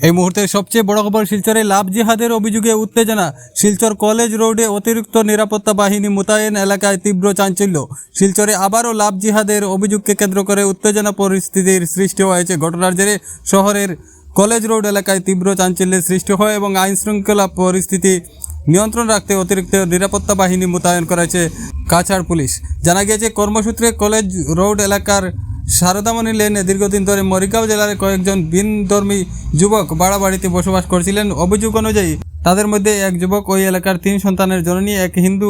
এই মুহূর্তের সবচেয়ে বড় খবর, শিলচরে লাভ জিহাদের অভিযোগে উত্তেজনা। শিলচর কলেজ রোডে অতিরিক্ত নিরাপত্তা বাহিনী মোতায়েন, এলাকায় তীব্র চাঞ্চল্য। শিলচরে আবারও লাভ জিহাদের অভিযোগকে কেন্দ্র করে উত্তেজনা পরিস্থিতির সৃষ্টি হয়েছে। ঘটনার জেরে শহরের কলেজ রোড এলাকায় তীব্র চাঞ্চল্যের সৃষ্টি হয় এবং আইন শৃঙ্খলা পরিস্থিতি নিয়ন্ত্রণ রাখতে অতিরিক্ত নিরাপত্তা বাহিনী মোতায়েন করেছে কাছাড় পুলিশ। জানা গিয়েছে, কর্মসূত্রে কলেজ রোড এলাকার শারদামণি লেনে দীর্ঘদিন ধরে মরিগাঁও জেলার কয়েকজন ভিনধর্মী যুবক ভাড়া বাড়িতে বসবাস করছিলেন। অভিযোগ অনুযায়ী তাদের মধ্যে এক যুবক ওই এলাকার 3 সন্তানের জননী এক হিন্দু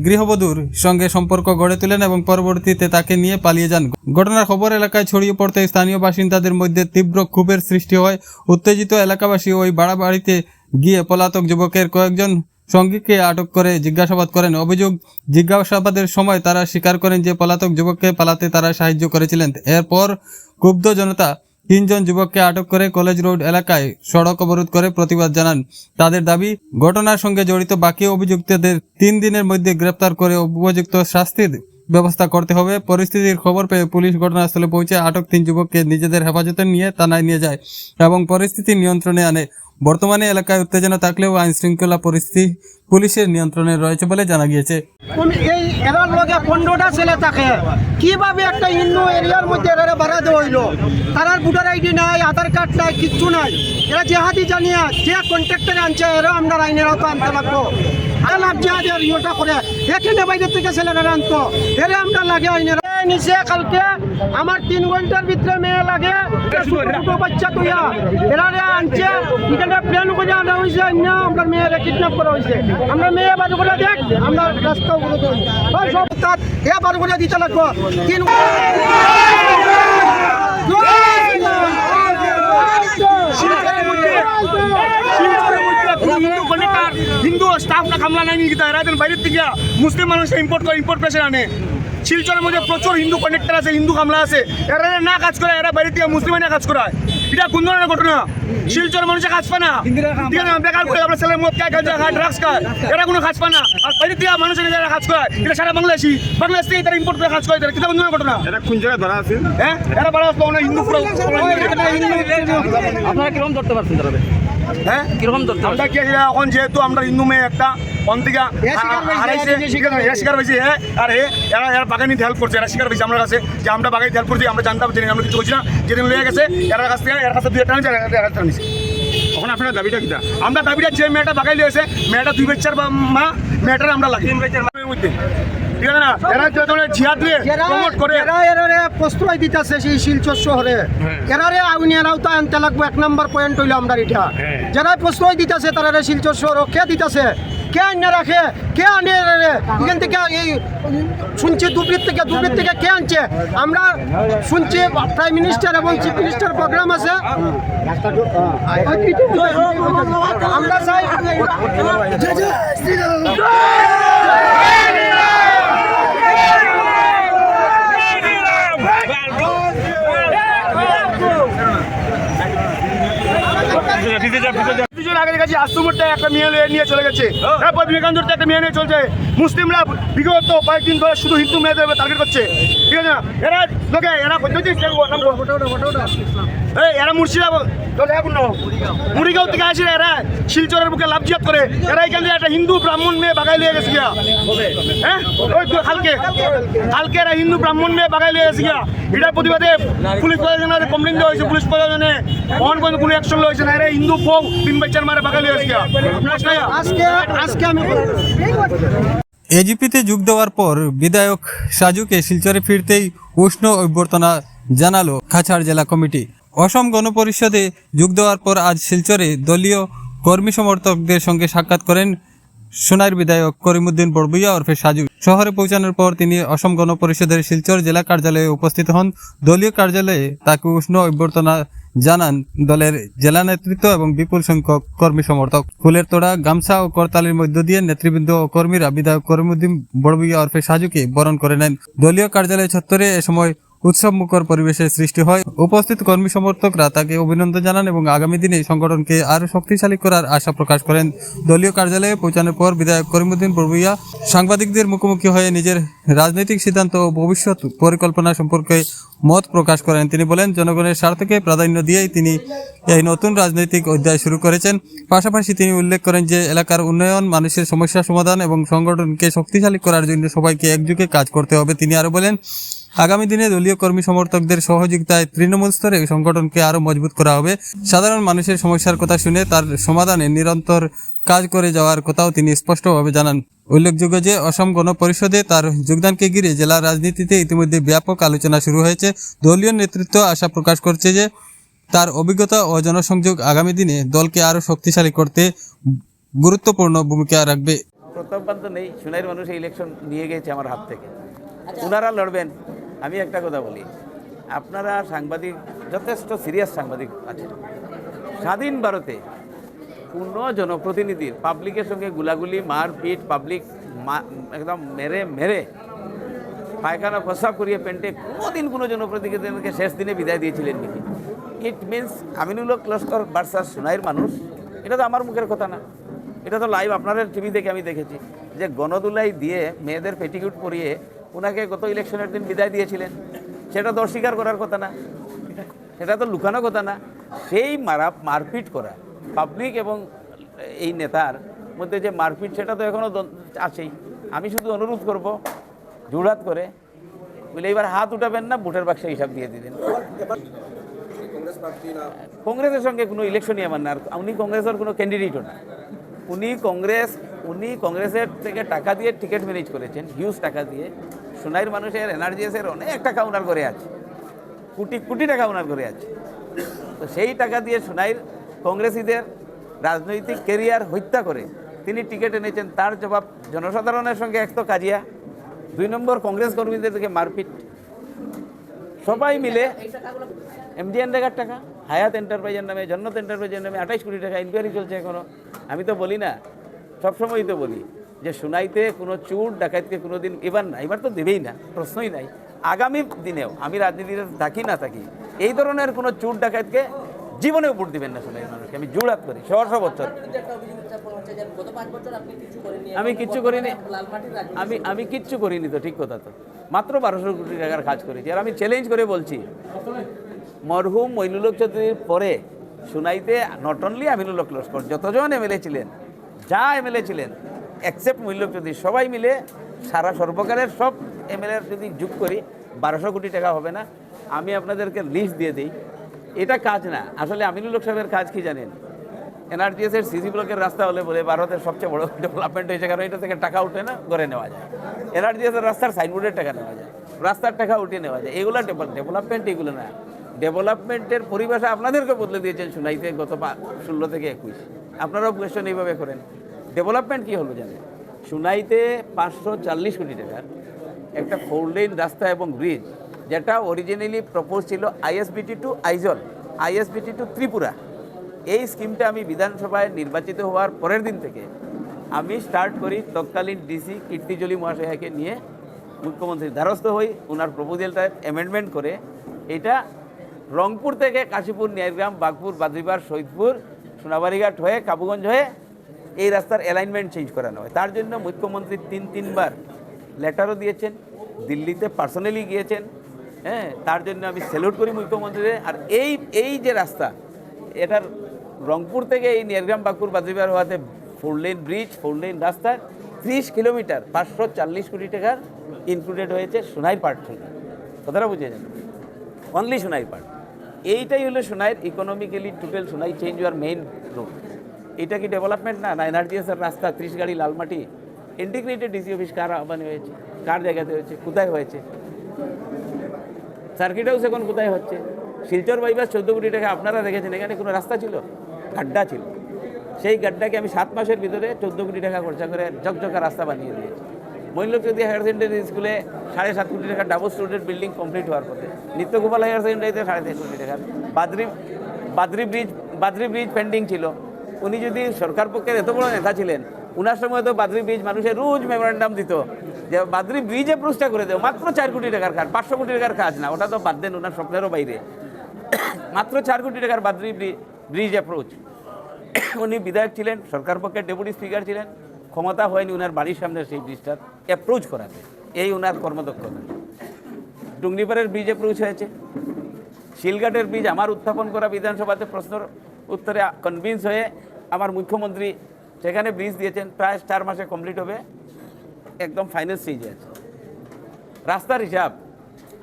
গৃহবধূর সঙ্গে সম্পর্ক গড়ে তোলেন এবং পরবর্তীতে তাকে নিয়ে পালিয়ে যান। ঘটনার খবর এলাকায় ছড়িয়ে পড়তে স্থানীয় বাসিন্দাদের মধ্যে তীব্র ক্ষোভের সৃষ্টি হয়। উত্তেজিত এলাকাবাসী ওই ভাড়া বাড়িতে গিয়ে পলাতক যুবকের কয়েকজন সঙ্গীকে আটক করে জিজ্ঞাসাবাদ করেন। অভিযোগ, জিজ্ঞাসাবাদের সময় তারা স্বীকার করেন যে পলাতক যুবককে পালাতে তারা সাহায্য করেছিলেন। এরপর ক্ষুব্ধ জনতা 3 জন যুবককে আটক করে কলেজ রোড এলাকায় সড়ক অবরোধ করে প্রতিবাদ জানান। তাদের দাবি, ঘটনার সঙ্গে জড়িত বাকি অভিযুক্তদের 3 দিনের মধ্যে গ্রেপ্তার করে উপযুক্ত শাস্তির ব্যবস্থা করতে হবে। পরিস্থিতির খবর পেয়ে পুলিশ ঘটনাস্থলে পৌঁছে আটক 3 যুবককে নিজেদের হেফাজতে নিয়ে থানায় নিয়ে যায় এবং পরিস্থিতি নিয়ন্ত্রণে আনে। বর্তমানে এলাকায় উত্তেজনা থাকলেও আইন শৃঙ্খলা পরিস্থিতি পুলিশের নিয়ন্ত্রণে রয়েছে বলে জানা গিয়েছে। এই এরার লগে 15টা ছেলে থাকে, কিভাবে একটা হিন্দু এরিয়ার মধ্যে এরা ভাড়া দেওয়া হইলো? তারার ভোটার আইডি নাই, আধার কার্ড নাই, কিচ্ছু নাই। এরা জেহাদি জানিয়া যে কন্ট্রাক্টরে আনছে এরা আমরা আইনের আওতা আনতে লাগবো। লাভ জিহাদের ইয়েটা করে এখানে বাইরে থেকে ছেলেরা আনতো, এরা আমরা লাগে আইনের নিচে। কালকে আমার 3 ঘন্টার ভিতরে মেয়ে লাগে ছোট বাচ্চা তুইয়া এরা আনছে, এখানে প্ল্যান করে আনা হয়েছে। আমরা মেয়েরা কিডন্যাপ করা হয়েছে, আমরা মেয়ে বাড়ি করে দেখ, আমরা রাস্তা সব তার এ বাড়ি করে দিতে লাগবো। 3 হিন্দু স্টাফ না কামলা নাই নিয়ে বাইরের থেকে মুসলিম মানুষ ইম্পোর্ট পেশে আনে। শিলচরের মধ্যে প্রচুর হিন্দু কন্ডাক্টর আছে, হিন্দু কামলা আছে, এরা না কাজ করে, এরা বাইরে থেকে মুসলিমানে কাজ করায়। এটা কোন ধরনের ঘটনা? শিলচর মানুষের কাজ পায় না, বেকার করে আমরা ছেলে মদ খায়, গাঁজা খায়, ড্রাগস খায়, এরা কোনো কাজ পায় না। আর বাইরে থেকে মানুষের যারা কাজ করায় এটা সারা বাংলাদেশ থেকে তারা ইম্পোর্ট করে কাজ করে। এটা কোন ধরনের ঘটনা? এটা কোন জায়গায় ধরা আছে? হ্যাঁ, এরা বাড়া আসলো হিন্দু পুরো। আপনারা কিরকম ধরতে পারছেন তারা? হ্যাঁ, কিরকম ধরতে আমরা কি এখন যেহেতু আমরা হিন্দু মেয়ে একটা অন্তিকা শিকার হয়েছে, আর এরা বাগানিতে হেল্প করছে, এরা শিকার হয়েছে আমার কাছে যে আমরা বাগানিতে হেল্প করছি, আমরা জানতাম যে আমরা কিছু করছি না। যেদিন লেগে গেছে এর কাছ থেকে 2 একটা নিয়েছে। এখন আপনার দাবিটা কিটা? আমরা দাবিটা যে মেয়েটা বাগাই লিয়েছে, মেয়েটা 2 বাচ্চার মা, মেয়েটার আমরা লাগি 3 বাচ্চার মধ্যে, ঠিক আছে না? এরা জিহাদ দিয়ে প্রমোট করে এরা প্রশ্রয় দিতেছে সেই শিলচর শহরে। এরারে আউনিয়ার আওতা আনতে লাগবো। 1 নম্বর পয়েন্ট হইলো আমরা এটা, যারা প্রশ্রয় দিতেছে তারা শিলচর শহর কে দিতেছে, কে আনে রাখে, কে আনে এখান থেকে? এই শুনছি দুবরির থেকে কে আনছে? আমরা শুনছি প্রাইম মিনিস্টার এবং চিফ মিনিস্টার প্রোগ্রাম আছে। আমরা চাই একটা মেয়ে নিয়ে চলে গেছে, তারপর বিবেকানন্দ একটা মেয়ে নিয়ে চলছে। মুসলিমরা বিগত কয়েকদিন ধরে শুধু হিন্দু মেয়েদের টার্গেট করছে, ঠিক আছে না? এরা লোকে এরা এরা মুড়িগাঁও থেকে আসে, এরা শিলচরের বুকে লাভ জিহাদ করে। এরা এখানে একটা হিন্দু ব্রাহ্মণ মেয়ে বাগাই লিয়ে গেছে গিয়া। হ্যাঁ, ওই কালকে এরা হিন্দু ব্রাহ্মণ মেয়ে বাগাই লিয়ে গেছে গিয়া। এটার প্রতিবাদে পুলিশ প্রশাসনের কমপ্লেন দেওয়া হয়েছে, পুলিশ প্রশাসনে কোনো অ্যাকশন হয়েছে না। এরা হিন্দু বউ 3 বাচ্চার মারে বাগাই লিয়ে গেছে গিয়া। আজকে আমি এজিপিতে যোগ দেওয়ার পর বিধায়ক সাজুকে শিলচরে ফিরতেই উষ্ণ অভ্যর্থনা জানালো কাছাড় জেলা কমিটি। অসম গণপরিষদে যোগ দেওয়ার পর আজ শিলচরে দলীয় কর্মী সমর্থকদের সঙ্গে সাক্ষাৎ করেন সোনাইর বিধায়ক করিমউদ্দিন বড়ভূইয়া ওরফে সাজু। শহরে পৌঁছানোর পর তিনি অসম গণপরিষদের শিলচর জেলা কার্যালয়ে উপস্থিত হন। দলীয় কার্যালয়ে তাকে উষ্ণ অভ্যর্থনা জানান দলের জেলা নেতৃত্ব এবং বিপুল সংখ্যক কর্মী সমর্থক। ফুলের তোড়া, গামছা ও করতালির মধ্য দিয়ে নেতৃবৃন্দ ও কর্মীরা বিধায়ক করিমউদ্দিন বড়ভূইয়া ওরফে সাজুকে বরণ করে নেন। দলীয় কার্যালয় চত্বরে এ সময় উৎসবমুখর পরিবেশের সৃষ্টি হয়। উপস্থিত কর্মী সমর্থকরা তাকে অভিনন্দন জানান এবং আগামী দিনে সংগঠনকে আরও শক্তিশালী করার আশা প্রকাশ করেন। দলীয় কার্যালয়ে পৌঁছানোর পর বিধায়ক করিমউদ্দিন বড়ভূঁইয়া সাংবাদিকদের মুখোমুখি হয়ে নিজের রাজনৈতিক সিদ্ধান্ত ও ভবিষ্যৎ পরিকল্পনা সম্পর্কে মত প্রকাশ করেন। তিনি বলেন, জনগণের স্বার্থকে প্রাধান্য দিয়েই তিনি এই নতুন রাজনৈতিক অধ্যায় শুরু করেছেন। পাশাপাশি তিনি উল্লেখ করেন যে এলাকার উন্নয়ন, মানুষের সমস্যা সমাধান এবং সংগঠনকে শক্তিশালী করার জন্য সবাইকে একযোগে কাজ করতে হবে। তিনি আরও বলেন, আগামী দিনে দলীয় কর্মী সমর্থকদের সহযোগিতায় তৃণমূল স্তরে সংগঠনকে আরও মজবুত করা হবে। সাধারণ মানুষের সমস্যার কথা শুনে তার সমাধানে নিরন্তর কাজ করে যাওয়ার কথাও তিনি স্পষ্টভাবে জানান। উল্লেখযোগ্য যে অসম গণ পরিষদে তার যোগদানকে ঘিরে জেলার রাজনীতিতে ইতিমধ্যে ব্যাপক আলোচনা শুরু হয়েছে। দলীয় নেতৃত্ব আশা প্রকাশ করছে যে তার অভিজ্ঞতা ও জনসংযোগ আগামী দিনে দলকে আরও শক্তিশালী করতে গুরুত্বপূর্ণ ভূমিকা রাখবে। প্রত্যাখ্যান তো নেই, সোনাইয়ের মানুষ এই ইলেকশন নিয়ে গেছে আমার হাত থেকে। ওনারা লড়বেন। আমি একটা কথা বলি, আপনারা সাংবাদিক যথেষ্ট সিরিয়াস সাংবাদিক আছেন। স্বাধীন ভারতে পূর্ণ জনপ্রতিনিধির পাবলিকের সঙ্গে গুলাগুলি, মারপিট, পাবলিক একদম মেরে মেরে পায়খানা প্রস্রাব করিয়ে পেন্টে কোনোদিন কোনো জনপ্রতিনিধিকে শেষ দিনে বিদায় দিয়েছিলেন নাকি? It means Aminul Hoque Laskar versus সোনাইয়ের মানুষ। এটা তো আমার মুখের কথা না, এটা তো লাইভ আপনাদের টিভি থেকে আমি দেখেছি যে গণদুলাই দিয়ে মেয়েদের পেটিকুট পরিয়ে ওনাকে গত ইলেকশনের দিন বিদায় দিয়েছিলেন। সেটা তো অস্বীকার করার কথা না, সেটা তো লুকানো কথা না। সেই মারপিট করা পাবলিক এবং এই নেতার মধ্যে যে মারপিট, সেটা তো এখনও আছেই। আমি শুধু অনুরোধ করব, জোড়হাত করে বলে এবার হাত উঠাবেন না, ভোটের বাক্সে হিসাব দিয়ে দিবেন। কংগ্রেসের সঙ্গে কোনো ইলেকশনই আমার না, আর উনি কংগ্রেসের কোনো ক্যান্ডিডেটও না। উনি কংগ্রেসের থেকে টাকা দিয়ে টিকিট ম্যানেজ করেছেন, হিউজ টাকা দিয়ে। সোনাইয়ের মানুষের এনআরজিএসের অনেক টাকা ওনার করে আছে, কোটি কোটি টাকা ওনার করে আছে। তো সেই টাকা দিয়ে সোনাইয়ের কংগ্রেসীদের রাজনৈতিক ক্যারিয়ার হত্যা করে তিনি টিকিট এনেছেন। তার জবাব জনসাধারণের সঙ্গে এক তো কাজিয়া, 2 নম্বর কংগ্রেস কর্মীদের থেকে মারপিট। সবাই মিলে এমজিএন রেগার টাকা, হায়াত এন্টারপ্রাইজের নামে, জন্নত এন্টারপ্রাইজের নামে 28 কোটি টাকা ইনকোয়ারি চলছে এখনও। আমি তো বলি না, সবসময়ই তো বলি যে সোনাইতে কোনো চোর ডাকাতকে কোনো দিন এবার তো দেবেই না, প্রশ্নই নাই। আগামী দিনেও আমি রাজনীতিতে থাকি না থাকি, এই ধরনের কোনো চোর ডাকাতকে জীবনেও ভোট দিবেন না সোনাইয়ের মানুষকে। আমি জোড়াত করি 100 বছর। আমি কিচ্ছু করিনি, আমি কিচ্ছু করিনি তো, ঠিক কথা তো। মাত্র 1200 কোটি টাকার কাজ করেছি। আর আমি চ্যালেঞ্জ করে বলছি, মরহুম মইনুল হক চৌধুরীর পরে সোনাইতে নট অনলি আমিনুল হক লস্কর, যতজন এমএলএ ছিলেন, যা এমএলএ ছিলেন এক্সেপ্ট মইনুল হক চৌধুরী, সবাই মিলে সারা সর্বকালের সব এমএলএর যদি যোগ করি 1200 কোটি টাকা হবে না। আমি আপনাদেরকে লিস্ট দিয়ে দিই। এটা কাজ না, আসলে আমিনুল হক সাহেবের কাজ কি জানেন? এনআরজিএসের সিসি ব্লকের রাস্তা হলে বলে ভারতের সবচেয়ে বড় ডেভেলপমেন্ট হয়েছে, কারণ এটা থেকে টাকা উঠে না করে নেওয়া যায়। এনআরজিএসের রাস্তার সাইনবোর্ডের টাকা নেওয়া যায়, রাস্তার টাকা উঠিয়ে নেওয়া যায়। এগুলো ডেভেলপমেন্ট, এগুলো না। ডেভেলপমেন্টের পরিভাষা আপনাদেরকে বদলে দিয়েছেন সোনাইতে গত 16 থেকে 21। আপনারাও কোয়েশ্চন এইভাবে করেন। ডেভেলপমেন্ট কী হলো জানেন? সোনাইতে 540 কোটি টাকার একটা 4 লেন রাস্তা এবং ব্রিজ, যেটা অরিজিনালি প্রপোজ ছিল ISBT to Aizawl, ISBT to Tripura. এই স্কিমটা আমি বিধানসভায় নির্বাচিত হওয়ার পরের দিন থেকে আমি স্টার্ট করি। তৎকালীন ডিসি কীর্তিজলি মহাশয়াকে নিয়ে মুখ্যমন্ত্রীর দ্বারস্থ হই, ওনার প্রপোজালটা অ্যামেন্ডমেন্ট করে এটা রংপুর থেকে কাশীপুর, ন্যায়গ্রাম, বাগপুর, বাদ্রিপাড়, সৈয়দপুর, সোনাবাড়িঘাট হয়ে কাবুগঞ্জ হয়ে এই রাস্তার অ্যালাইনমেন্ট চেঞ্জ করানো হয়। তার জন্য মুখ্যমন্ত্রী 3-3বার লেটারও দিয়েছেন, দিল্লিতে পার্সোনালি গিয়েছেন। হ্যাঁ, তার জন্য আমি স্যালুট করি মুখ্যমন্ত্রীকে। আর এই যে রাস্তা, এটার রংপুর থেকে এই ন্যায়গ্রাম, বাগপুর, বাদ্রিপাড় হওয়াতে 4 লেন ব্রিজ, 4 লেন রাস্তা, 30 কিলোমিটার, 540 কোটি টাকার ইনক্লুডেড হয়েছে সোনাই পার্ট থেকে। কথাটা বুঝে যান, অনলি সোনাই পার্ট। এইটাই হলো সোনাইয়ের ইকোনমিক্যালি টোটাল সোনাই চেঞ্জ হওয়ার মেইন রুট। এটা কি ডেভেলপমেন্ট না? এনআরজিএসের রাস্তা, 30 গাড়ি লালমাটি, ইন্টিগ্রেটেড ডিসি অফিস কার আহ্বানে হয়েছে, কার জায়গাতে হয়েছে, কোথায় হয়েছে? সার্কিট হাউস এখন কোথায় হচ্ছে? শিলচর বাইপাস 14 কোটি টাকা আপনারা দেখেছেন, এখানে কোনো রাস্তা ছিল? গাড্ডা ছিল। সেই গাড্ডাকে আমি 7 মাসের ভিতরে 14 কোটি টাকা খরচা করে ঝকঝকা রাস্তা বানিয়ে দিয়েছি। মইনুল হক চৌধুরী হায়ার সেকেন্ডারি স্কুলে 7.5 কোটি টাকা ডাবল স্টুডেন্ট বিল্ডিং কমপ্লিট হওয়ার পথে। নিত্যগোপাল হায়ার সেকেন্ডারিতে 3.5 কোটি টাকার বাদ্রি ব্রিজ পেন্ডিং ছিল। উনি যদি সরকার পক্ষের এত বড় নেতা ছিলেন, ওনার সময় তো বাদ্রি ব্রিজ মানুষের রোজ মেমোরেন্ডাম দিত যে বাদ্রি ব্রিজ অ্যাপ্রোচটা করে দেবো, মাত্র 4 কোটি টাকার কাজ, 500 কোটি টাকার কাজ না, ওটা তো বাদ দেন, ওনার স্বপ্নেরও বাইরে। মাত্র 4 কোটি টাকার বাদ্রি ব্রিজ অ্যাপ্রোচ। উনি বিধায়ক ছিলেন, সরকার পক্ষের ডেপুটি স্পিকার ছিলেন, ক্ষমতা হয়নি ওনার বাড়ির সামনে সেই ব্রিজটার অ্যাপ্রোচ করাতে, এই ওনার কর্মদক্ষতা। ডুংরিপাড়ের ব্রিজ অ্যাপ্রোচ হয়েছে, শিলঘাটের ব্রিজ আমার উত্থাপন করা বিধানসভাতে প্রশ্নের উত্তরে কনভিন্স হয়ে আমার মুখ্যমন্ত্রী সেখানে ব্রিজ দিয়েছেন, প্রায় 4 মাসে কমপ্লিট হবে, একদম ফাইনাল স্টেজে আছে। রাস্তার হিসাব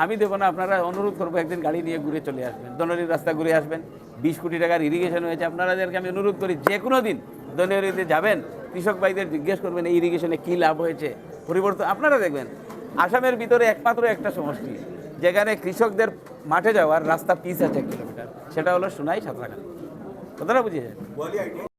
আমি দেবো না, আপনারা অনুরোধ করবো একদিন গাড়ি নিয়ে ঘুরে চলে আসবেন, দনরির রাস্তা ঘুরে আসবেন। 20 কোটি টাকার ইরিগেশন হয়েছে, আপনাদেরকে আমি অনুরোধ করি যে কোনো দিন দনরিতে যাবেন, কৃষক ভাইদের জিজ্ঞেস করবেন এই ইরিগেশনে কী লাভ হয়েছে, পরিবর্তন। আপনারা দেখবেন আসামের ভিতরে একমাত্র একটা সমষ্টি যেখানে কৃষকদের মাঠে যাওয়ার রাস্তা পিচ আছে 1 কিলোমিটার, সেটা হলো সোনাই সাঁতরাগাছি। কথাটা বুঝিয়েছেন?